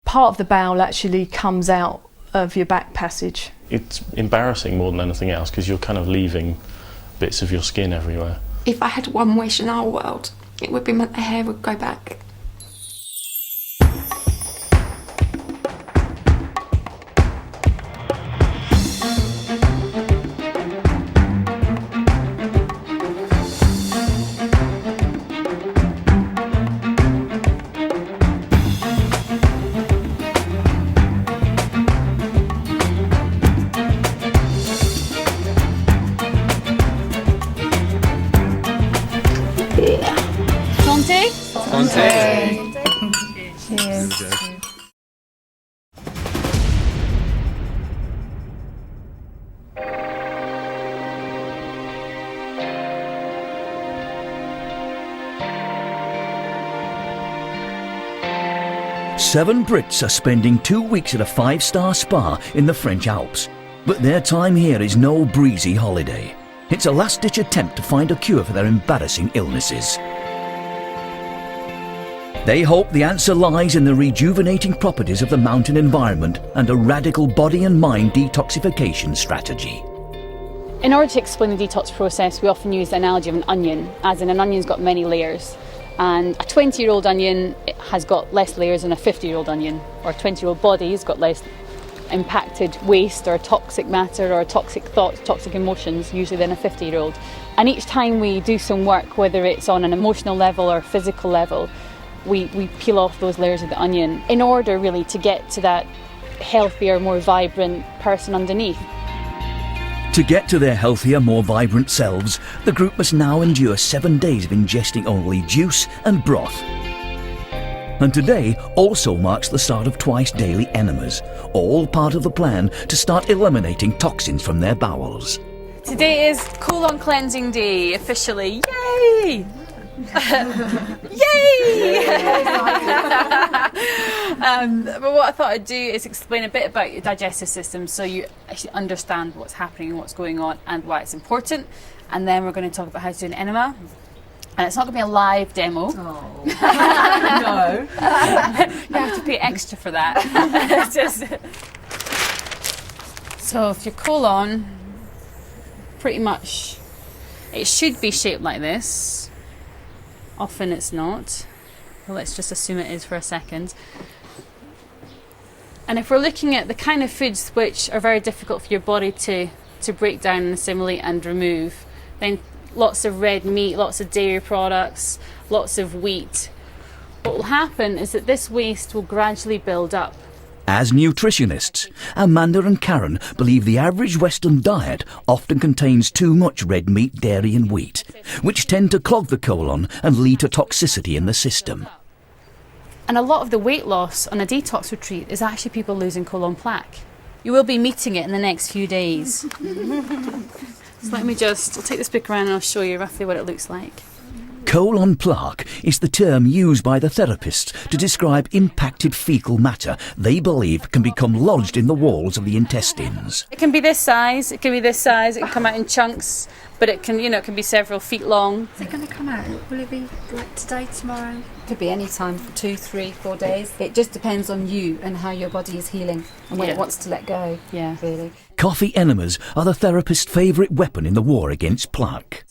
part of the bowel actually comes out of your back passage. It's embarrassing more than anything else because you're kind of leaving bits of your skin everywhere. If I had one wish in our world, it would be my hair would go back. Cheers. Seven Brits are spending 2 weeks at a 5-star spa in the French Alps. But their time here is no breezy holiday. It's a last-ditch attempt to find a cure for their embarrassing illnesses. They hope the answer lies in the rejuvenating properties of the mountain environment and a radical body and mind detoxification strategy. In order to explain the detox process, we often use the analogy of an onion, as in an onion's got many layers. And a 20-year-old onion has got less layers than a 50-year-old onion, or a 20-year-old body has got less impacted waste or toxic matter or toxic thoughts, toxic emotions, usually than a 50-year-old. And each time we do some work, whether it's on an emotional level or physical level, we peel off those layers of the onion in order really to get to that healthier, more vibrant person underneath. To get to their healthier, more vibrant selves, the group must now endure 7 days of ingesting only juice and broth. And today also marks the start of twice daily enemas, all part of the plan to start eliminating toxins from their bowels. Today is colon cleansing day, officially. Yay! Yay! But what I thought I'd do is explain a bit about your digestive system so you actually understand what's happening and what's going on and why it's important. And then we're going to talk about how to do an enema. And it's not going to be a live demo. Oh. No. You have to pay extra for that. So if your colon, pretty much, it should be shaped like this. Often it's not. Well, let's just assume it is for a second. And if we're looking at the kind of foods which are very difficult for your body to break down and assimilate and remove, then lots of red meat, lots of dairy products, lots of wheat. What will happen is that this waste will gradually build up. As nutritionists, Amanda and Karen believe the average Western diet often contains too much red meat, dairy and wheat, which tend to clog the colon and lead to toxicity in the system. And a lot of the weight loss on a detox retreat is actually people losing colon plaque. You will be meeting it in the next few days. So I'll take this book around and I'll show you roughly what it looks like. Colon plaque is the term used by the therapists to describe impacted fecal matter they believe can become lodged in the walls of the intestines. It can be this size, it can be this size, it can come out in chunks, but it can, it can be several feet long. Is it going to come out? Will it be like today, tomorrow? Could be any time for 2, 3, 4 days. It just depends on you and how your body is healing and when it wants to let go. Yeah, really. Coffee enemas are the therapist's favourite weapon in the war against plaque.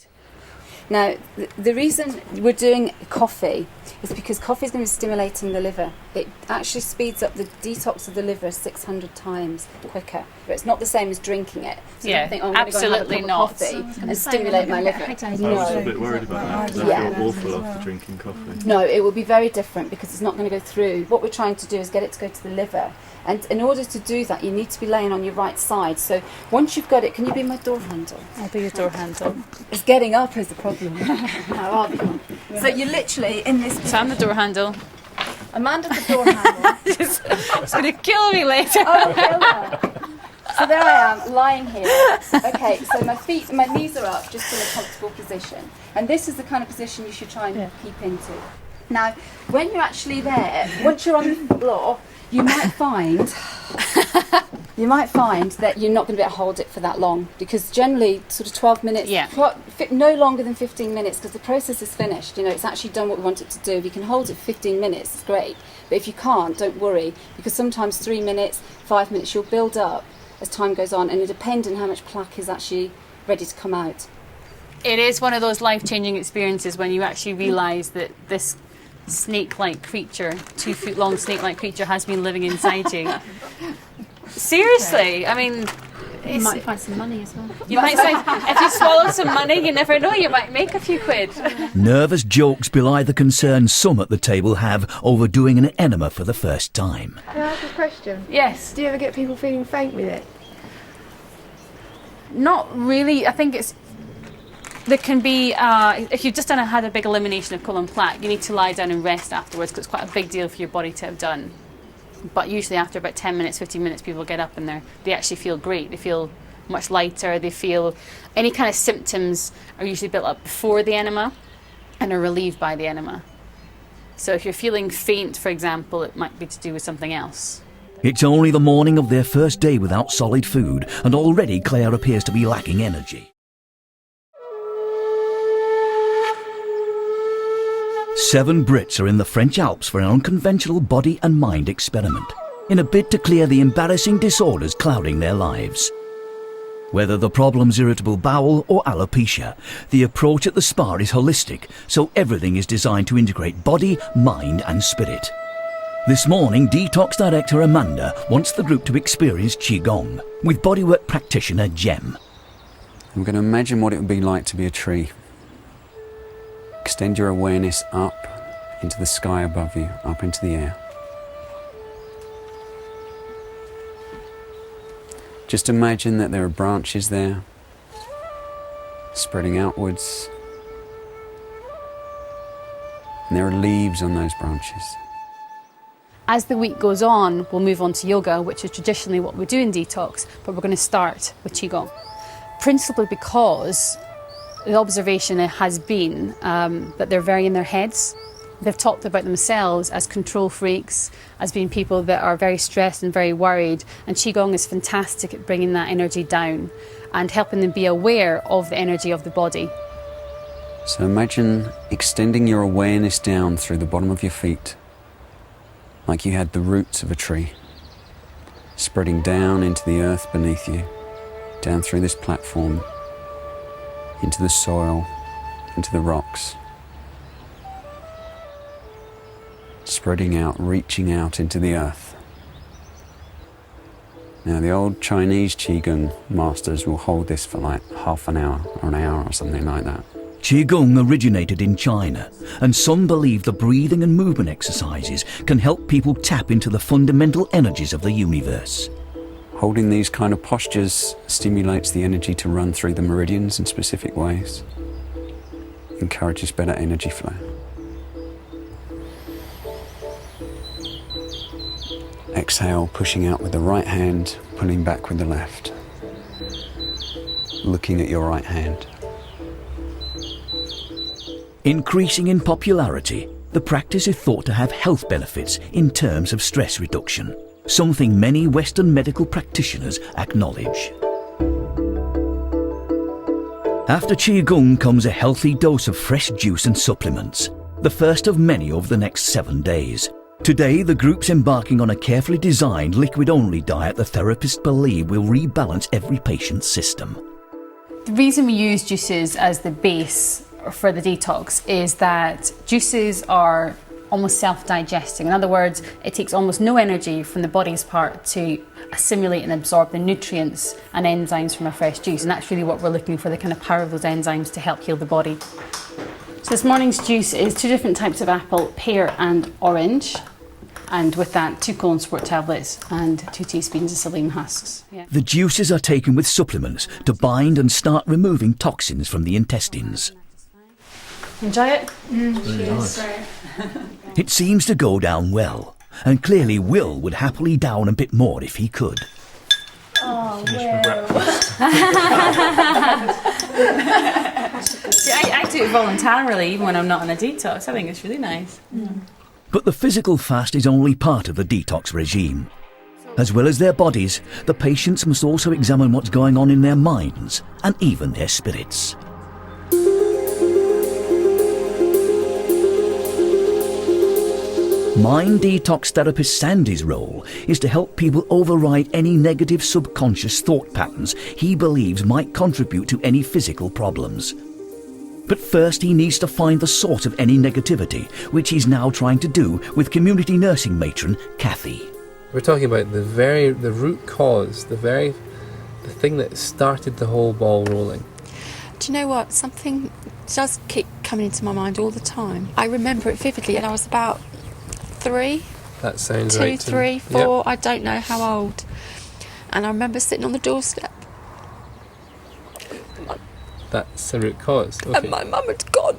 Now, the reason we're doing coffee is because coffee is going to be stimulating the liver. It actually speeds up the detox of the liver 600 times quicker. But it's not the same as drinking it. So yeah, don't think, I'm going to go and have a cup of coffee and stimulate my liver. I was a bit worried about that because I feel awful after drinking coffee. No, it will be very different because it's not going to go through. What we're trying to do is get it to go to the liver. And in order to do that, you need to be laying on your right side. So once you've got it, can you be my door handle? I'll be your door handle. It's getting up is the problem. How are you? So you're literally in this position. So I'm the door handle. Amanda's the door handle. It's going to kill me later. Oh, kill her. So there I am, lying here. Okay, so my knees are up, just in a comfortable position. And this is the kind of position you should try and keep into. Now, when you're actually there, once you're on the floor, you might find you might find that you're not going to be able to hold it for that long, because generally sort of 12 minutes, no longer than 15 minutes, because the process is finished. You know, it's actually done what we want it to do. If you can hold it for 15 minutes, it's great. But if you can't, don't worry, because sometimes 3 minutes, 5 minutes, you'll build up as time goes on, and it depends on how much plaque is actually ready to come out. It is one of those life-changing experiences when you actually realise that this snake-like creature, 2 foot long snake-like creature, has been living inside you. Seriously, I mean, You might find some money as well. you might find, if you swallow some money, you never know, you might make a few quid. Nervous jokes belie the concern some at the table have over doing an enema for the first time. Can I ask a question? Yes. Do you ever get people feeling faint with it? Not really. I think there can be, if you've just had a big elimination of colon plaque, you need to lie down and rest afterwards, because it's quite a big deal for your body to have done. But usually after about 10 minutes, 15 minutes, people get up and they actually feel great. They feel much lighter. They feel any kind of symptoms are usually built up before the enema and are relieved by the enema. So if you're feeling faint, for example, it might be to do with something else. It's only the morning of their first day without solid food, and already Claire appears to be lacking energy. 7 Brits are in the French Alps for an unconventional body and mind experiment, in a bid to clear the embarrassing disorders clouding their lives. Whether the problem's irritable bowel or alopecia, the approach at the spa is holistic, so everything is designed to integrate body, mind and spirit. This morning, Detox director Amanda wants the group to experience qigong with bodywork practitioner Jem. I'm going to imagine what it would be like to be a tree. Extend your awareness up into the sky above you, up into the air. Just imagine that there are branches there, spreading outwards, and there are leaves on those branches. As the week goes on, we'll move on to yoga, which is traditionally what we do in Detox, but we're going to start with qigong. Principally because the observation has been that they're very in their heads. They've talked about themselves as control freaks, as being people that are very stressed and very worried, and qigong is fantastic at bringing that energy down and helping them be aware of the energy of the body. So imagine extending your awareness down through the bottom of your feet, like you had the roots of a tree, spreading down into the earth beneath you, down through this platform, into the soil, into the rocks, spreading out, reaching out into the earth. Now the old Chinese qigong masters will hold this for like half an hour or an hour or something like that. Qigong originated in China, and some believe the breathing and movement exercises can help people tap into the fundamental energies of the universe. Holding these kind of postures stimulates the energy to run through the meridians in specific ways, encourages better energy flow. Exhale, pushing out with the right hand, pulling back with the left. Looking at your right hand. Increasing in popularity, the practice is thought to have health benefits in terms of stress reduction, something many Western medical practitioners acknowledge. After qigong comes a healthy dose of fresh juice and supplements, the first of many over the next 7 days. Today, the group's embarking on a carefully designed liquid-only diet the therapists believe will rebalance every patient's system. The reason we use juices as the base for the detox is that juices are almost self-digesting. In other words, it takes almost no energy from the body's part to assimilate and absorb the nutrients and enzymes from a fresh juice, and that's really what we're looking for, the kind of power of those enzymes to help heal the body. So this morning's juice is 2 different types of apple, pear and orange, and with that 2 colon sport tablets and 2 teaspoons of psyllium husks. Yeah. The juices are taken with supplements to bind and start removing toxins from the intestines. Enjoy it? Nice. It seems to go down well, and clearly Will would happily down a bit more if he could. Oh, See, I do it voluntarily even when I'm not on a detox. I think it's really nice. But the physical fast is only part of the detox regime. As well as their bodies, the patients must also examine what's going on in their minds and even their spirits. Mind detox therapist Sandy's role is to help people override any negative subconscious thought patterns he believes might contribute to any physical problems. But first he needs to find the source of any negativity, which he's now trying to do with community nursing matron Kathy. We're talking about the root cause, the thing that started the whole ball rolling. Do you know what? Something does keep coming into my mind all the time. I remember it vividly, and I was about 3. That sounds 2, right. 3, 4, Yep. I don't know how old. And I remember sitting on the doorstep. That's the root cause. Okay. And my mum had gone.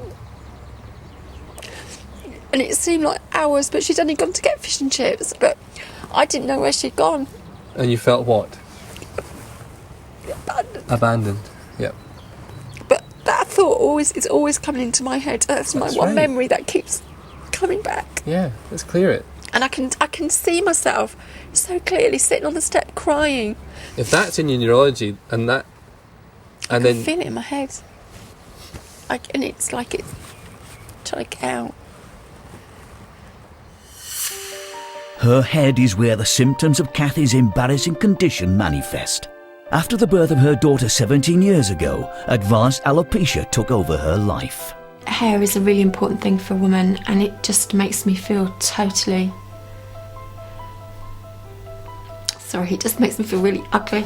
And it seemed like hours, but she'd only gone to get fish and chips. But I didn't know where she'd gone. And you felt what? Abandoned. Abandoned. Yep. But that thought is always coming into my head. That's my one memory that keeps coming back. Yeah, let's clear it. And I can see myself so clearly sitting on the step crying. If that's in your neurology I can feel it in my head. And it's like it's trying to get out. Her head is where the symptoms of Kathy's embarrassing condition manifest. After the birth of her daughter 17 years ago, advanced alopecia took over her life. Hair is a really important thing for a woman, and it just makes me feel totally... Sorry, it just makes me feel really ugly.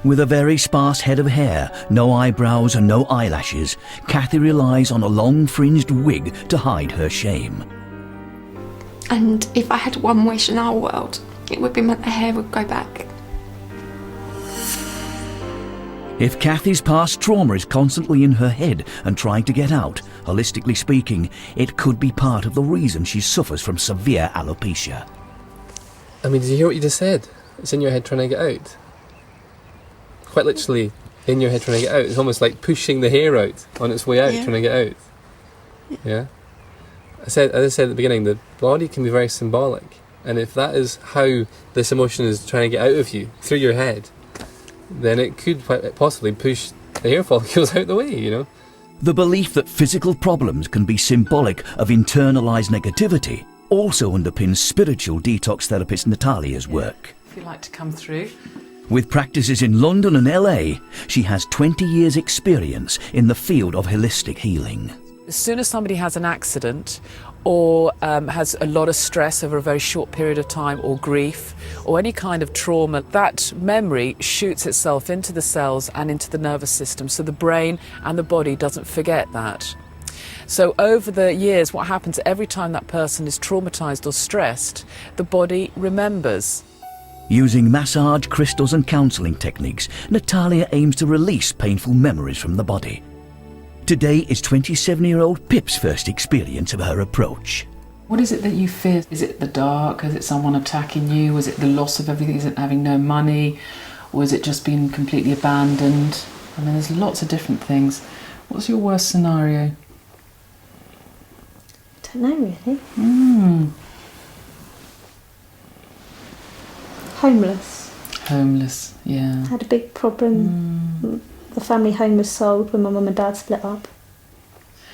With a very sparse head of hair, no eyebrows and no eyelashes, Kathy relies on a long fringed wig to hide her shame. And if I had one wish in our world, it would be my hair would go back. If Kathy's past trauma is constantly in her head and trying to get out, holistically speaking, it could be part of the reason she suffers from severe alopecia. I mean, did you hear what you just said? It's in your head trying to get out. Quite literally in your head trying to get out. It's almost like pushing the hair out on its way out, trying to get out. Yeah? As I said at the beginning, the body can be very symbolic. And if that is how this emotion is trying to get out of you, through your head, then it could possibly push the hair follicles out the way, you know? The belief that physical problems can be symbolic of internalised negativity also underpins spiritual detox therapist Natalia's work. If you'd like to come through. With practices in London and LA, she has 20 years' experience in the field of holistic healing. As soon as somebody has an accident or has a lot of stress over a very short period of time, or grief, or any kind of trauma, that memory shoots itself into the cells and into the nervous system, so the brain and the body doesn't forget that. So over the years, what happens every time that person is traumatised or stressed, the body remembers. Using massage, crystals and counselling techniques, Natalia aims to release painful memories from the body. Today is 27-year-old Pip's first experience of her approach. What is it that you fear? Is it the dark? Is it someone attacking you? Was it the loss of everything? Is it having no money? Or is it just being completely abandoned? I mean, there's lots of different things. What's your worst scenario? I don't know really. Homeless. Homeless, yeah. Had a big problem. The family home was sold when my mum and dad split up.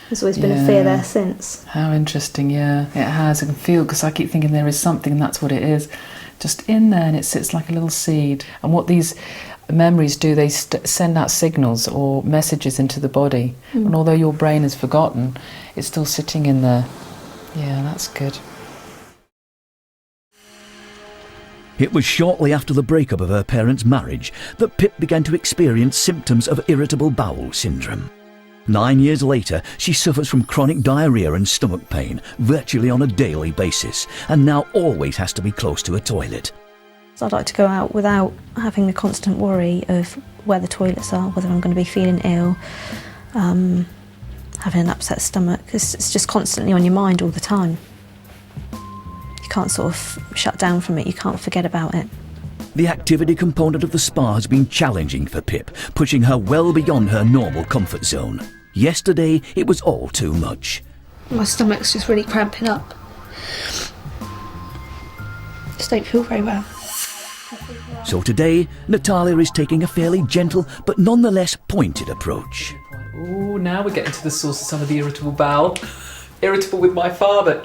There's always been a fear there since. How interesting, yeah. It has. I can feel, because I keep thinking there is something, and that's what it is. Just in there, and it sits like a little seed. And what these memories do, they send out signals or messages into the body. And although your brain has forgotten, it's still sitting in there. Yeah, that's good. It was shortly after the breakup of her parents' marriage that Pip began to experience symptoms of irritable bowel syndrome. 9 years later, she suffers from chronic diarrhoea and stomach pain virtually on a daily basis, and now always has to be close to a toilet. So I'd like to go out without having the constant worry of where the toilets are, whether I'm going to be feeling ill, having an upset stomach. It's just constantly on your mind all the time. You can't sort of shut down from it, you can't forget about it. The activity component of the spa has been challenging for Pip, pushing her well beyond her normal comfort zone. Yesterday, it was all too much. My stomach's just really cramping up. Just don't feel very well. So today, Natalia is taking a fairly gentle but nonetheless pointed approach. Oh, now we're getting to the source of some of the irritable bowel. Irritable with my father.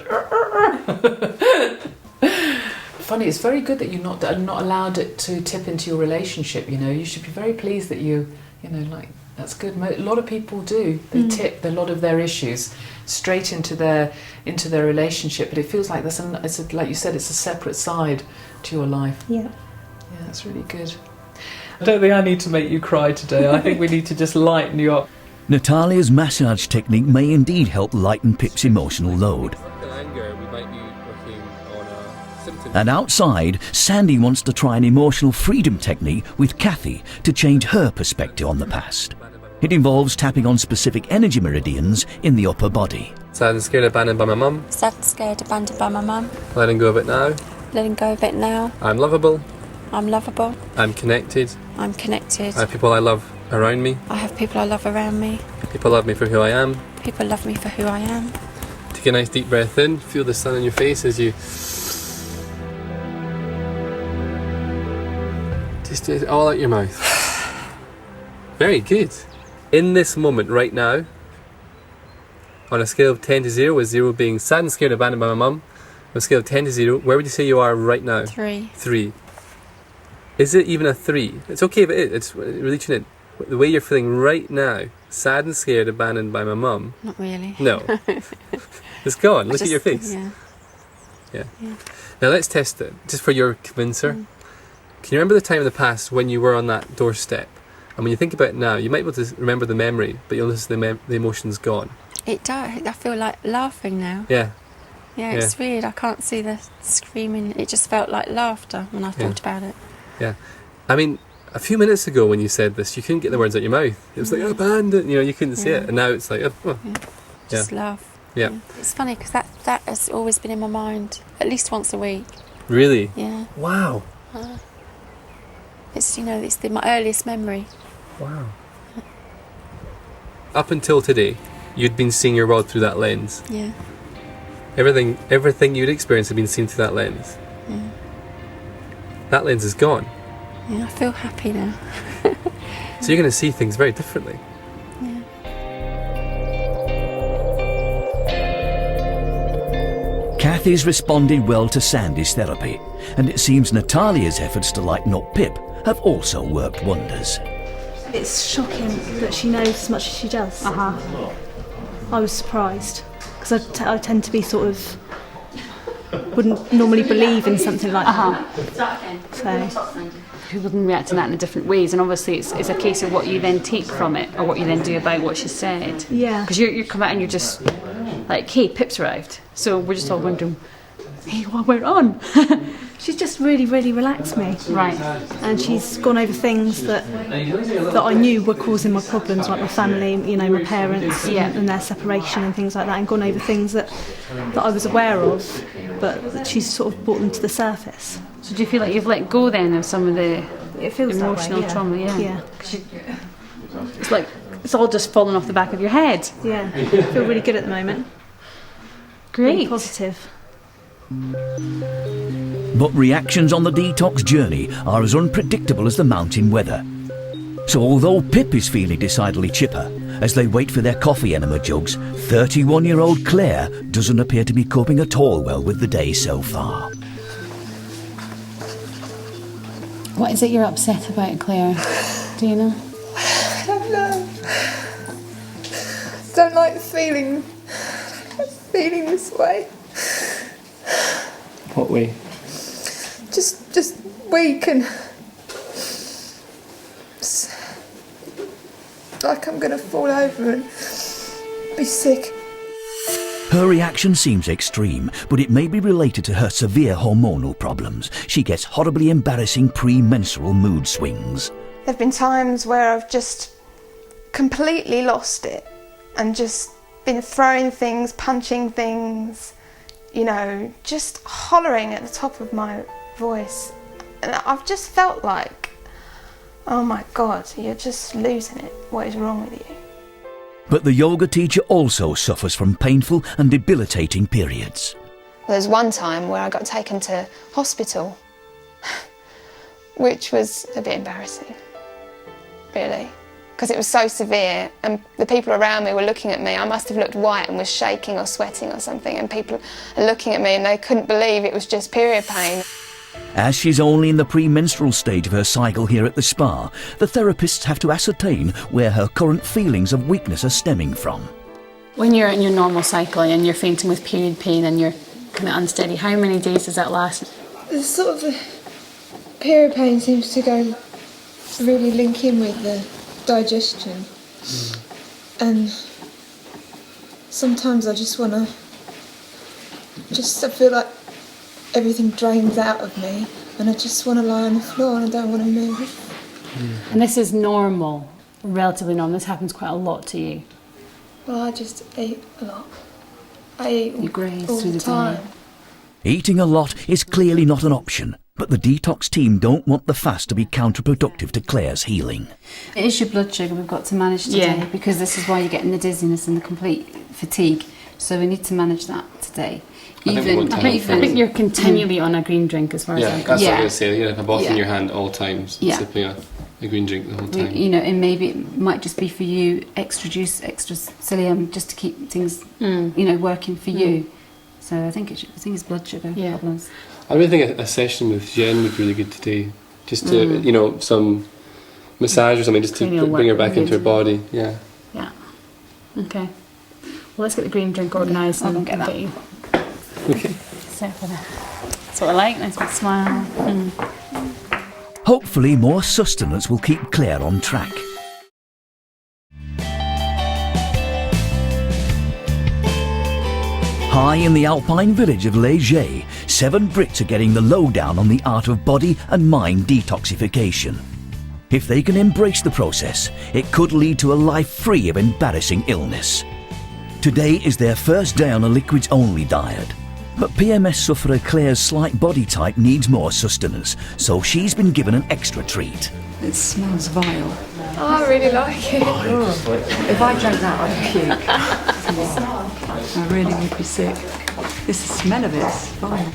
Funny, it's very good that you're not allowed it to tip into your relationship, you know. You should be very pleased that you know, like, that's good. A lot of people do. They tip a lot of their issues straight into their relationship, but it feels like like you said, it's a separate side to your life. Yeah. Yeah, that's really good. I don't think I need to make you cry today. I think we need to just lighten you up. Natalia's massage technique may indeed help lighten Pip's emotional load. And outside, Sandy wants to try an emotional freedom technique with Kathy to change her perspective on the past. It involves tapping on specific energy meridians in the upper body. Sad and scared, abandoned by my mum. Sad and scared, abandoned by my mum. Letting go of it now. Letting go of it now. I'm lovable. I'm lovable. I'm connected. I'm connected. I have people I love around me. I have people I love around me. People love me for who I am. People love me for who I am. Take a nice deep breath in. Feel the sun on your face as you just do it all out your mouth. Very good. In this moment, right now, on a scale of 10 to 0, with 0 being sad and scared, abandoned by my mum, on a scale of 10 to 0, where would you say you are right now? 3. 3. Is it even a 3? It's okay if it is. It's really tune in. The way you're feeling right now, sad and scared, abandoned by my mum. Not really. No. It's gone. Look at your face. Yeah. Now let's test it, just for your convincer. Can you remember the time in the past when you were on that doorstep? And when you think about it now, you might be able to remember the memory, but you'll notice the emotion's gone. It does. I feel like laughing now. Yeah. Yeah, it's weird. I can't see the screaming. It just felt like laughter when I thought about it. Yeah. I mean, a few minutes ago when you said this, you couldn't get the words out your mouth. It was like, abandoned, you couldn't see it. And now it's like, just laugh. Yeah. It's funny because that has always been in my mind at least once a week. Really? Yeah. Wow. It's my earliest memory. Wow. Up until today, you'd been seeing your world through that lens. Yeah. Everything you'd experienced had been seen through that lens. Yeah. That lens is gone. Yeah, I feel happy now. So you're going to see things very differently. Yeah. Kathy's responded well to Sandy's therapy, and it seems Natalia's efforts to lighten up Pip have also worked wonders. It's shocking that she knows as much as she does. I was surprised, because I tend to be sort of, wouldn't normally believe in something like that. So people can react to that in different ways, and obviously it's a case of what you then take from it or what you then do about what she said. Yeah. Because you come out and you're just like, hey, Pip's arrived. So we're just all wondering, hey, what went on? She's just really, really relaxed me. Right. And she's gone over things that I knew were causing my problems, like my family, my parents and their separation and things like that, and gone over things that I was aware of, but she's sort of brought them to the surface. So do you feel like you've let go then of some of the emotional trauma? Yeah. It's like it's all just fallen off the back of your head. Yeah. I feel really good at the moment. Great. Really positive. But reactions on the detox journey are as unpredictable as the mountain weather. So although Pip is feeling decidedly chipper as they wait for their coffee enema jugs, 31-year-old Claire doesn't appear to be coping at all well with the day so far. What is it you're upset about, Claire? Do you know? I don't know. I don't like feeling this way. What way? Just weak and like I'm going to fall over and be sick. Her reaction seems extreme, but it may be related to her severe hormonal problems. She gets horribly embarrassing premenstrual mood swings. There have been times where I've just completely lost it and just been throwing things, punching things, just hollering at the top of my voice. And I've just felt like, oh my God, you're just losing it. What is wrong with you? But the yoga teacher also suffers from painful and debilitating periods. There's one time where I got taken to hospital, which was a bit embarrassing, really, because it was so severe and the people around me were looking at me. I must have looked white and was shaking or sweating or something, and people are looking at me and they couldn't believe it was just period pain. As she's only in the premenstrual stage of her cycle here at the spa, the therapists have to ascertain where her current feelings of weakness are stemming from. When you're in your normal cycle and you're fainting with period pain and you're kind of unsteady, how many days does that last? The sort of the period pain seems to go really link in with the digestion, and sometimes I just want to, I feel like everything drains out of me and I just want to lie on the floor and I don't want to move. And this is normal, relatively normal. This happens quite a lot to you. Well, I just eat a lot. I eat all through the time. Eating a lot is clearly not an option, but the detox team don't want the fast to be counterproductive to Claire's healing. It is your blood sugar we've got to manage today, because this is why you're getting the dizziness and the complete fatigue. So we need to manage that today. I think you're continually on a green drink as far as I'm concerned. That's what I was going to say. You have a bottle in your hand all times, sipping a green drink the whole time. You know, and maybe it might just be for you extra juice, extra psyllium, just to keep things, you know, working for you. So I think it's blood sugar problems. I really think a session with Jen would be really good today. Just to, you know, some massage or something, just to bring her back into her body. Yeah. Yeah. Okay. Well, let's get the green drink organised and get that. Okay. That's what I like. Nice big smile. Hopefully more sustenance will keep Claire on track. High in the alpine village of Les Gets, 7 Brits are getting the lowdown on the art of body and mind detoxification. If they can embrace the process, it could lead to a life free of embarrassing illness. Today is their first day on a liquids-only diet. But PMS sufferer Claire's slight body type needs more sustenance, so she's been given an extra treat. It smells vile. Oh, I really like it. If I drank that, I'd puke. I really would be sick. It's the smell of it's vile.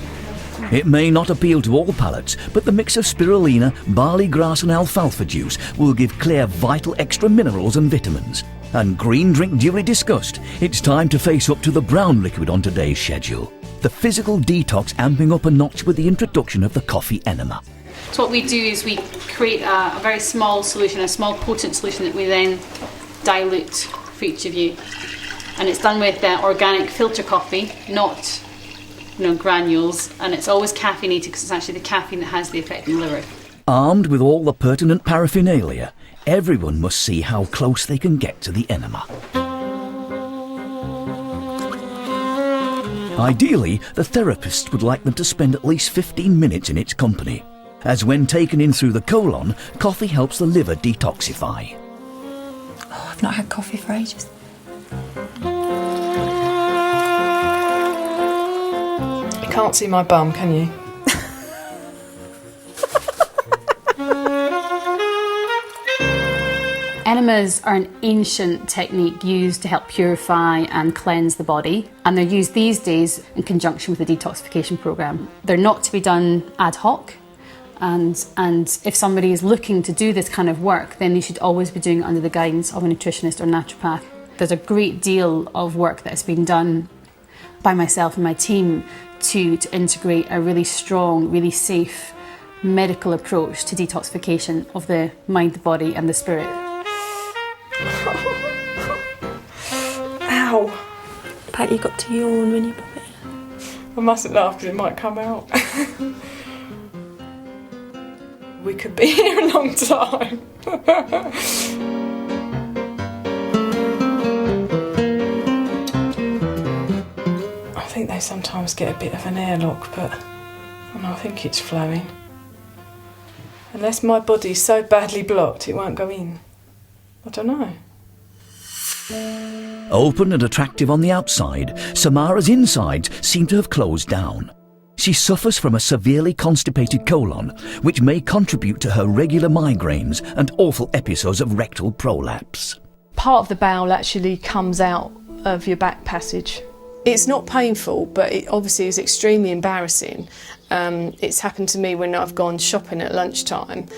It may not appeal to all palates, but the mix of spirulina, barley grass and alfalfa juice will give Claire vital extra minerals and vitamins. And green drink duly discussed, it's time to face up to the brown liquid on today's schedule. The physical detox amping up a notch with the introduction of the coffee enema. So what we do is we create a very small solution, a small potent solution that we then dilute for each of you. And it's done with organic filter coffee, not granules, and it's always caffeinated because it's actually the caffeine that has the effect on the liver. Armed with all the pertinent paraphernalia, everyone must see how close they can get to the enema. Ideally, the therapist would like them to spend at least 15 minutes in its company, as when taken in through the colon, coffee helps the liver detoxify. Oh, I've not had coffee for ages. You can't see my bum, can you? Enemas are an ancient technique used to help purify and cleanse the body, and they're used these days in conjunction with the detoxification program. They're not to be done ad hoc, and if somebody is looking to do this kind of work, then they should always be doing it under the guidance of a nutritionist or naturopath. There's a great deal of work that has been done by myself and my team to integrate a really strong, really safe medical approach to detoxification of the mind, the body and the spirit. Ow! Pat, you got to yawn when you pop it in. I mustn't laugh because it might come out. We could be here a long time. I think they sometimes get a bit of an airlock, but I think it's flowing. Unless my body's so badly blocked, it won't go in. I don't know. Open and attractive on the outside, Samara's insides seem to have closed down. She suffers from a severely constipated colon, which may contribute to her regular migraines and awful episodes of rectal prolapse. Part of the bowel actually comes out of your back passage, It's not painful, but it obviously is extremely embarrassing. It's happened to me when I've gone shopping at lunchtime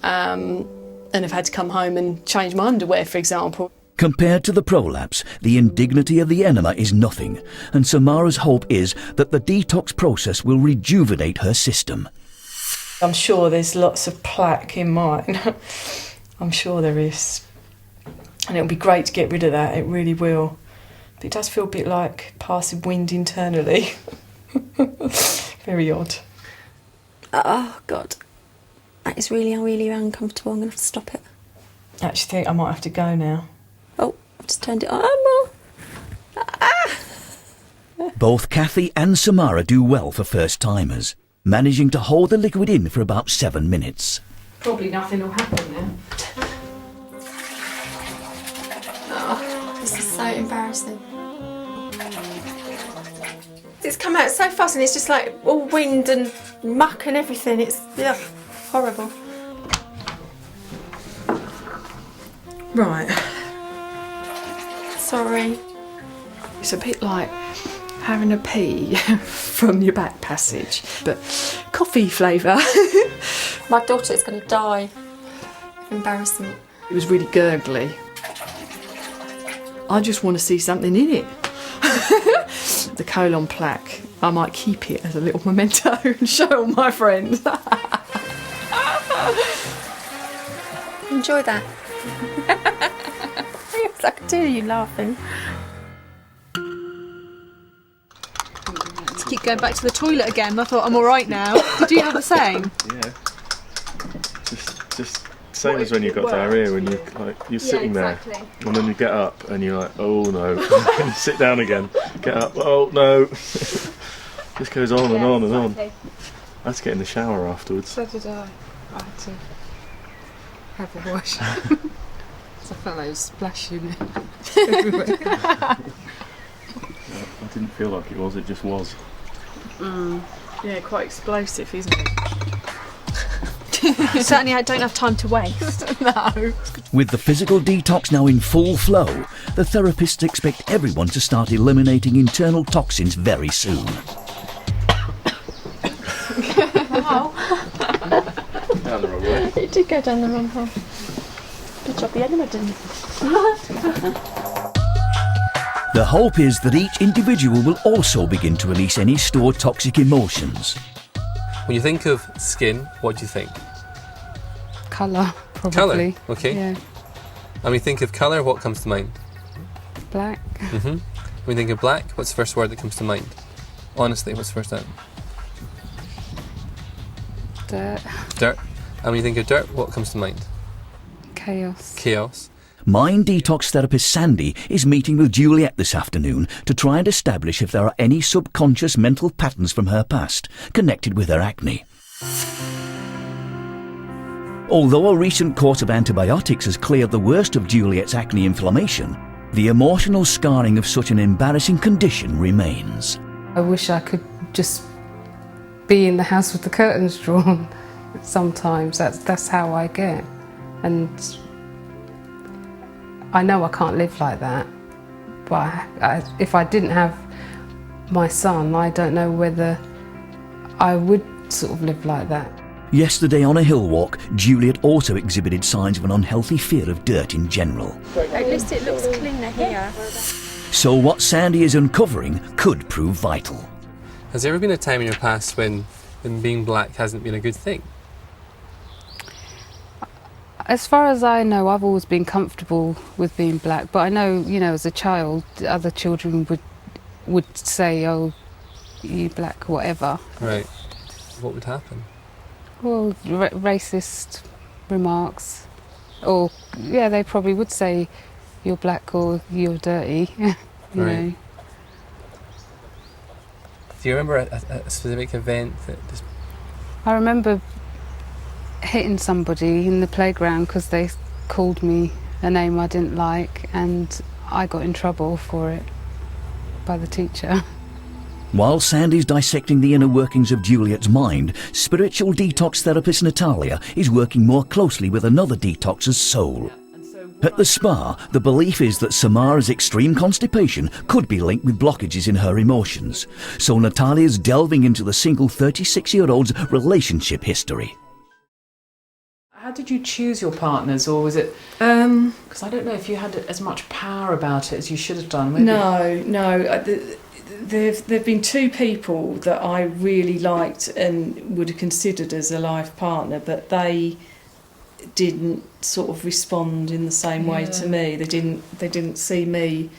and I've had to come home and change my underwear, for example. Compared to the prolapse, the indignity of the enema is nothing, and Samara's hope is that the detox process will rejuvenate her system. I'm sure there's lots of plaque in mine. I'm sure there is. And it'll be great to get rid of that, it really will. But it does feel a bit like passing wind internally. Very odd. Oh, God. That is really, really uncomfortable. I'm going to have to stop it. I actually think I might have to go now. Oh, I've just turned it on. Both Kathy and Samara do well for first-timers, managing to hold the liquid in for about 7 minutes. Probably nothing will happen now. Oh, this is so embarrassing. It's come out so fast and it's just like all wind and muck and everything. It's horrible. Right. Sorry. It's a bit like having a pee from your back passage, but coffee flavour. My daughter is going to die of embarrassment. It was really gurgly. I just want to see something in it. The colon plaque, I might keep it as a little memento and show all my friends. Enjoy that. I can hear you laughing. To keep going back to the toilet again, I thought I'm all right now. Did you have the same? Yeah. Just same as when you've got diarrhea, when you're sitting there, and then you get up and you're like, oh no, and you sit down again, get up, oh no. Just goes on and on and on. I had to get in the shower afterwards. So did I. I had to have a wash. I felt like it was splashing everywhere. I didn't feel like it was, it just was. Yeah, quite explosive, isn't it? Certainly I don't have time to waste. No. With the physical detox now in full flow, the therapists expect everyone to start eliminating internal toxins very soon. Wow. Down the wrong way. It did go down the wrong hole. Good job the enema didn't. The hope is that each individual will also begin to release any stored toxic emotions. When you think of skin, what do you think? Colour, probably. Colour, okay. Yeah. And when you think of colour, what comes to mind? Black. When you think of black, what's the first word that comes to mind? Honestly, what's the first word? Dirt. Dirt. And when you think of dirt, what comes to mind? Chaos. Chaos. Mind detox therapist Sandy is meeting with Juliet this afternoon to try and establish if there are any subconscious mental patterns from her past connected with her acne. Although a recent course of antibiotics has cleared the worst of Juliet's acne inflammation, the emotional scarring of such an embarrassing condition remains. I wish I could just be in the house with the curtains drawn. Sometimes that's how I get, and I know I can't live like that, but if I didn't have my son, I don't know whether I would sort of live like that. Yesterday on a hill walk, Juliet also exhibited signs of an unhealthy fear of dirt in general. At least it looks cleaner here. So what Sandy is uncovering could prove vital. Has there ever been a time in your past when being black hasn't been a good thing? As far as I know, I've always been comfortable with being black, but I know, as a child, other children would say, oh, you black, whatever. Right. What would happen? Well, racist remarks. Or, yeah, they probably would say, you're black or you're dirty, you know. Do you remember a specific event that just... I remember hitting somebody in the playground because they called me a name I didn't like, and I got in trouble for it by the teacher. While Sandy's dissecting the inner workings of Juliet's mind, spiritual detox therapist Natalia is working more closely with another detoxer's soul. At the spa, the belief is that Samara's extreme constipation could be linked with blockages in her emotions. So Natalia's delving into the single 36-year-old's relationship history. How did you choose your partners, or was it... Because I don't know if you had as much power about it as you should have done. Maybe. No. There've been two people that I really liked and would have considered as a life partner, but they didn't sort of respond in the same way to me. They didn't see me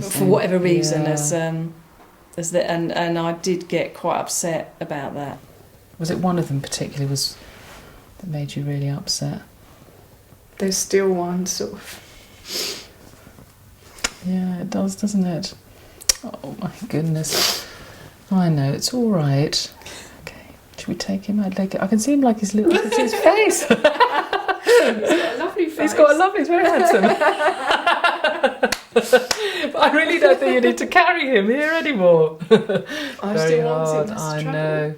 for whatever reason as that, and I did get quite upset about that. Was it one of them particularly that made you really upset? There's still one, sort of. Yeah, it does, doesn't it? Oh my goodness. I know, it's all right. Okay, should we take him out? I can see him like his little... I can see his face. He's got a lovely face. He's got a lovely... He's very handsome. But I really don't think you need to carry him here anymore. I still want him. I know.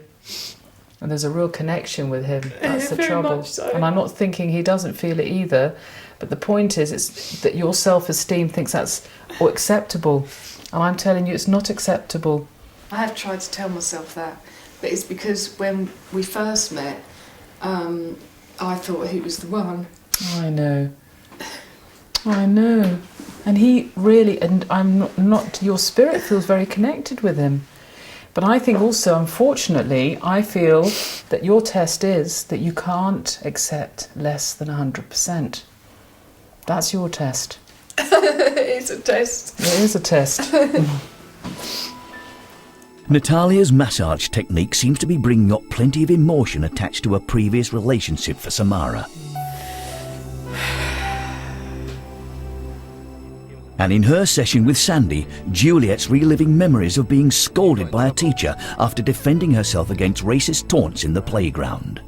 And there's a real connection with him. That's the very trouble. much so. And I'm not thinking he doesn't feel it either. But the point is, it's that your self-esteem thinks that's acceptable. And I'm telling you, it's not acceptable. I have tried to tell myself that, but it's because when we first met, I thought he was the one. I know. And he really, and I'm not, your spirit feels very connected with him. But I think also, unfortunately, I feel that your test is that you can't accept less than 100%. That's your test. It's a test. It is a test. Natalia's massage technique seems to be bringing up plenty of emotion attached to a previous relationship for Samara. And in her session with Sandy, Juliet's reliving memories of being scolded by a teacher after defending herself against racist taunts in the playground.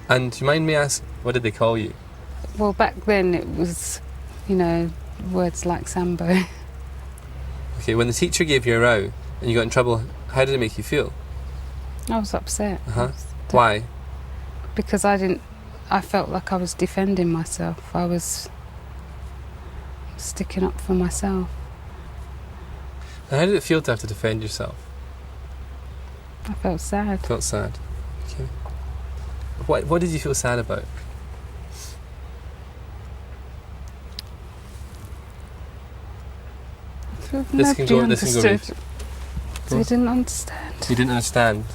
And do you mind me asking, what did they call you? Well, back then it was, words like Sambo. Okay, when the teacher gave you a row and you got in trouble, how did it make you feel? I was upset. Why? Because I felt like I was defending myself. I was sticking up for myself. And how did it feel to have to defend yourself? I felt sad. Felt sad. Okay. What did you feel sad about? This can go understood. They didn't understand. You didn't understand.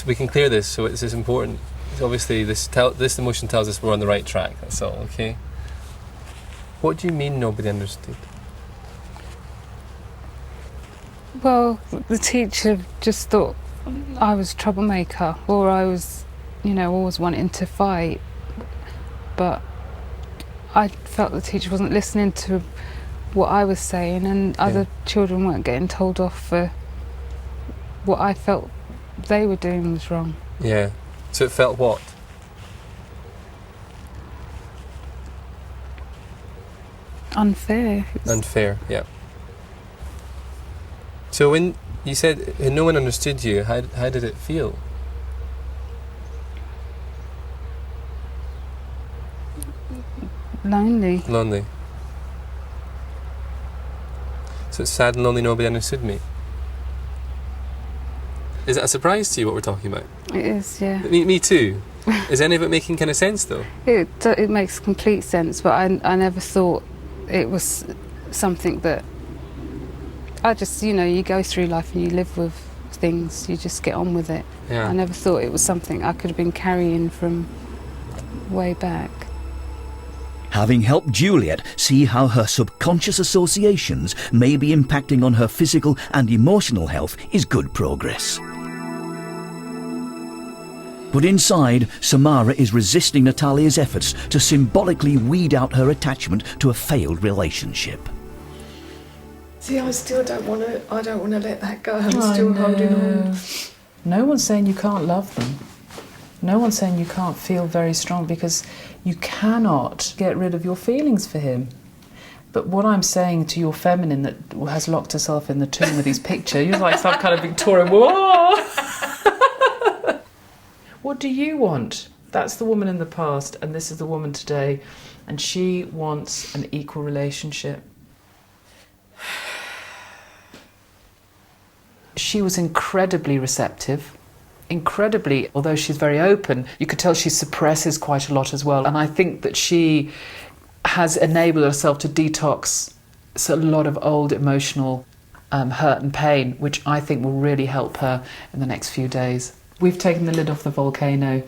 We can clear this, so this is important. Obviously, this emotion tells us we're on the right track. That's all. Okay. What do you mean nobody understood? Well, the teacher just thought I was a troublemaker, or I was, always wanting to fight. But I felt the teacher wasn't listening to what I was saying, and other children weren't getting told off for what I felt they were doing was wrong. Yeah. So it felt what? Unfair. Unfair, yeah. So when you said no one understood you, how did it feel? Lonely. Lonely. So it's sad and lonely, nobody understood me. Is that a surprise to you, what we're talking about? It is, yeah. Me too. Is any of it making kind of sense, though? It makes complete sense, but I never thought it was something that... I just, you go through life and you live with things, you just get on with it. Yeah. I never thought it was something I could have been carrying from way back. Having helped Juliet see how her subconscious associations may be impacting on her physical and emotional health is good progress. But inside, Samara is resisting Natalia's efforts to symbolically weed out her attachment to a failed relationship. See, I still don't want to let that go. I'm still holding on. No one's saying you can't love them. No one's saying you can't feel very strong, because you cannot get rid of your feelings for him. But what I'm saying to your feminine that has locked herself in the tomb with his picture, you're like some kind of Victorian, whoa! What do you want? That's the woman in the past, and this is the woman today, and she wants an equal relationship. She was incredibly receptive, although she's very open, you could tell she suppresses quite a lot as well. And I think that she has enabled herself to detox a lot of old emotional hurt and pain, which I think will really help her in the next few days. We've taken the lid off the volcano.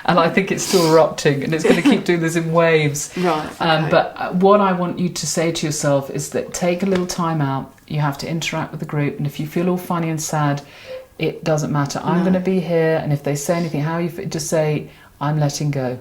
And I think it's still erupting, and it's going to keep doing this in waves. Right. Okay. But what I want you to say to yourself is that take a little time out. You have to interact with the group, and if you feel all funny and sad, it doesn't matter. I'm going to be here, and if they say anything, just say, I'm letting go.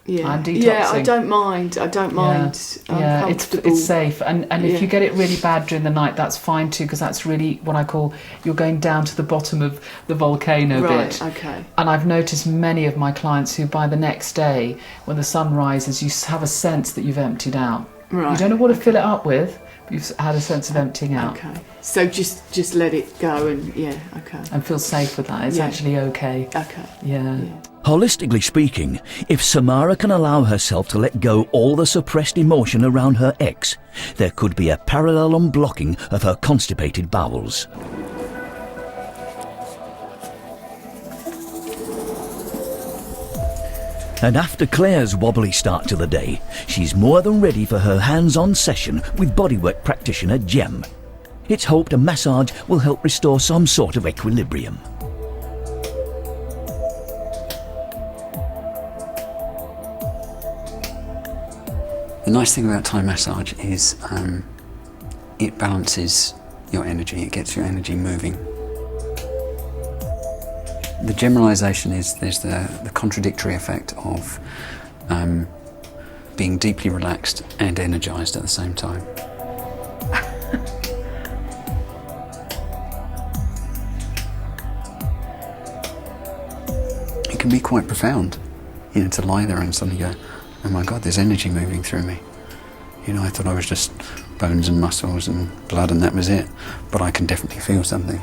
Yeah. I'm detoxing. Yeah, I don't mind. I'm comfortable. It's safe. And if you get it really bad during the night, that's fine too, because that's really what I call, you're going down to the bottom of the volcano bit. Right, okay. And I've noticed many of my clients who by the next day, when the sun rises, you have a sense that you've emptied out. Right. You don't know what to fill it up with, but you've had a sense of emptying out. Okay. So just let it go and, okay. And feel safe with that. It's actually okay. Okay. Yeah. Holistically speaking, if Samara can allow herself to let go all the suppressed emotion around her ex, there could be a parallel unblocking of her constipated bowels. And after Claire's wobbly start to the day, she's more than ready for her hands-on session with bodywork practitioner Jem. It's hoped a massage will help restore some sort of equilibrium. The nice thing about Thai massage is it balances your energy, it gets your energy moving. The generalisation is there's the contradictory effect of being deeply relaxed and energised at the same time. It can be quite profound, to lie there and suddenly go, oh my God, there's energy moving through me. I thought I was just bones and muscles and blood and that was it, but I can definitely feel something.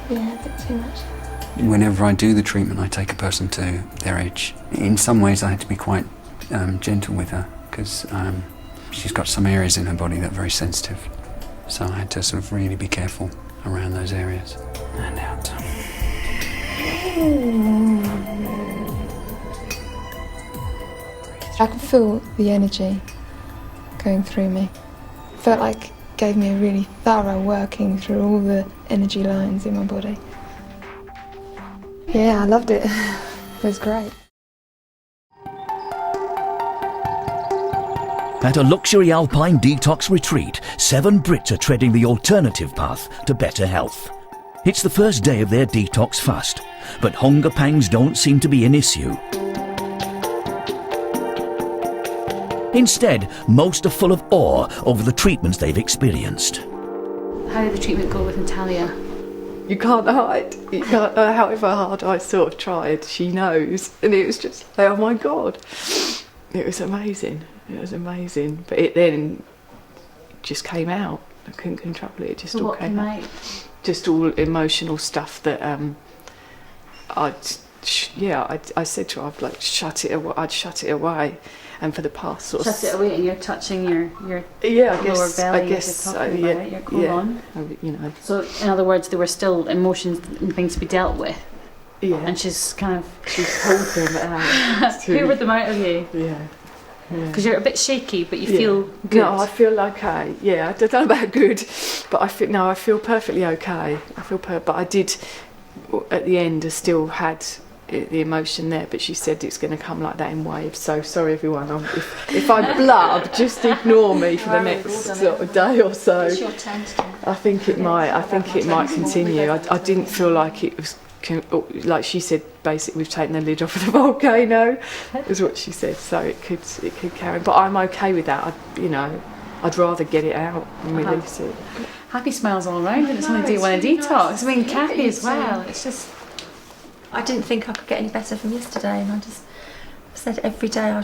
Yeah, a bit too much. Whenever I do the treatment, I take a person to their edge. In some ways, I had to be quite gentle with her because she's got some areas in her body that are very sensitive. So I had to sort of really be careful around those areas. And out. I could feel the energy going through me. It felt like it gave me a really thorough working through all the energy lines in my body. Yeah, I loved it. It was great. At a luxury alpine detox retreat, 7 Brits are treading the alternative path to better health. It's the first day of their detox fast, but hunger pangs don't seem to be an issue. Instead, most are full of awe over the treatments they've experienced. How did the treatment go with Natalia? You can't hide. You can't, however hard I sort of tried, she knows. And it was just like, oh my God. It was amazing. It was amazing. But it then just came out. I couldn't control it. It just all came out. Just all emotional stuff that I said to her, I'd shut it away. And for the past sort of... Shut it away and you're touching your lower belly. I guess you're talking about it, your colon. Yeah. So in other words, there were still emotions and things to be dealt with. Yeah. And she's pulled them out. Hoovered them out of you. Yeah. Because you're a bit shaky, but you feel good. No, I feel okay. Yeah, I don't know about good, but I feel perfectly okay. But I did, at the end, I still had the emotion there, but she said it's going to come like that in waves. So sorry everyone, if I blub, just ignore me for the next sort of day or so. It's your turn. I think it might continue. I didn't feel like it was, like she said, basically we've taken the lid off of the volcano, is what she said. So it could carry on. But I'm okay with that. I'd rather get it out and release it. Happy smiles all around, and it's only day one of detox. I mean, Kathy as well. It's just. I didn't think I could get any better from yesterday, and I just said every day in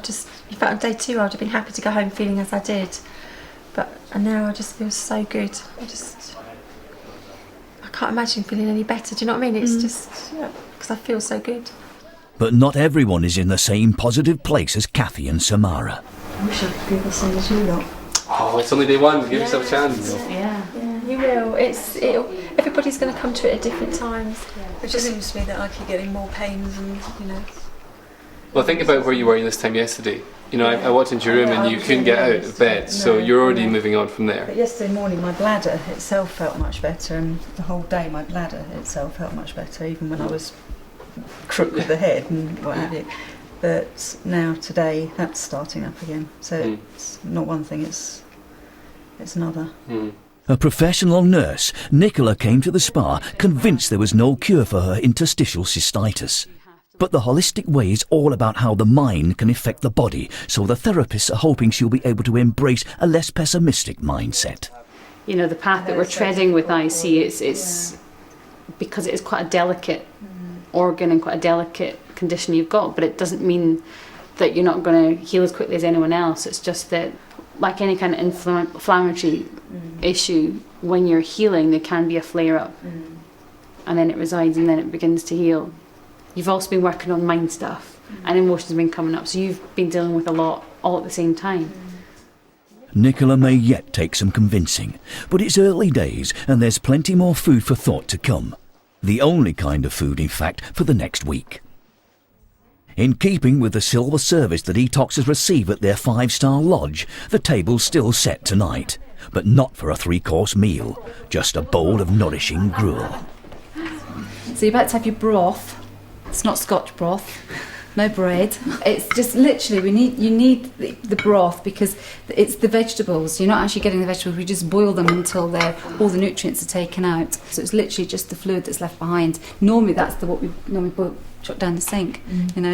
fact on day 2 I would have been happy to go home feeling as I did, and now I just feel so good. I can't imagine feeling any better. Do you know what I mean? It's just, because I feel so good. But not everyone is in the same positive place as Kathy and Samara. I wish I could feel the same as you lot. Oh, it's only day one. Give yourself a chance. Yeah, you will. Everybody's going to come to it at different times. It just seems to me that I keep getting more pains and, Well, think about where you were this time yesterday. I walked into your room and you couldn't get out of bed, so you're already moving on from there. But yesterday morning my bladder itself felt much better, and the whole day my bladder itself felt much better, even when I was crook with the head and what have you. But now today that's starting up again. So it's not one thing, it's another. A professional nurse, Nicola came to the spa convinced there was no cure for her interstitial cystitis. But the holistic way is all about how the mind can affect the body, so the therapists are hoping she'll be able to embrace a less pessimistic mindset. The path that we're treading with IC, it's because it is quite a delicate organ and quite a delicate condition you've got, but it doesn't mean that you're not going to heal as quickly as anyone else. It's just that, like any kind of inflammatory issue, when you're healing, there can be a flare-up, and then it resides and then it begins to heal. You've also been working on mind stuff, and emotions have been coming up, so you've been dealing with a lot all at the same time. Nicola may yet take some convincing, but it's early days and there's plenty more food for thought to come. The only kind of food, in fact, for the next week. In keeping with the silver service the Detoxers receive at their 5-star lodge, the table's still set tonight, but not for a 3-course meal, just a bowl of nourishing gruel. So you're about to have your broth. It's not Scotch broth, no bread. It's just literally, you need the broth because it's the vegetables. You're not actually getting the vegetables, we just boil them until all the nutrients are taken out. So it's literally just the fluid that's left behind. Normally that's what we normally boil, chuck down the sink,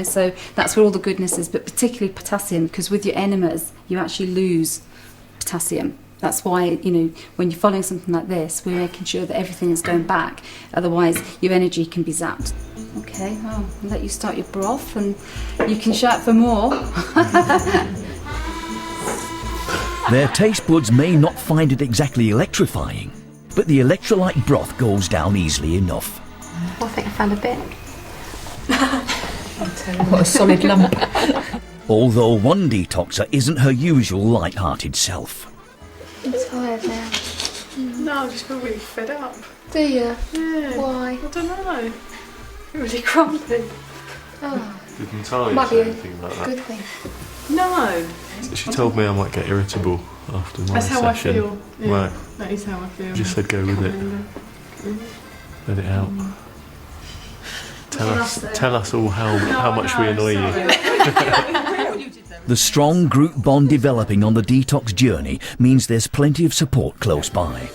so that's where all the goodness is, but particularly potassium, because with your enemas you actually lose potassium. That's why, when you're following something like this, we're making sure that everything is going back, otherwise your energy can be zapped. Okay, well, I'll let you start your broth and you can shout for more. Their taste buds may not find it exactly electrifying, but the electrolyte broth goes down easily enough. I think I found a bit. What a solid lump. Although one detoxer isn't her usual light-hearted self. I'm tired now. No, I just feel really fed up. Do you? Yeah. Why? I don't know. Really grumpy. Oh. Didn't tell you Might be a anything like that. good thing. No. She told me I might get irritable after my That's session. how I feel. Yeah, Right. that is how I feel. You just said go with it. Let it out. Tell us all how much we annoy you. The strong group bond developing on the detox journey means there's plenty of support close by.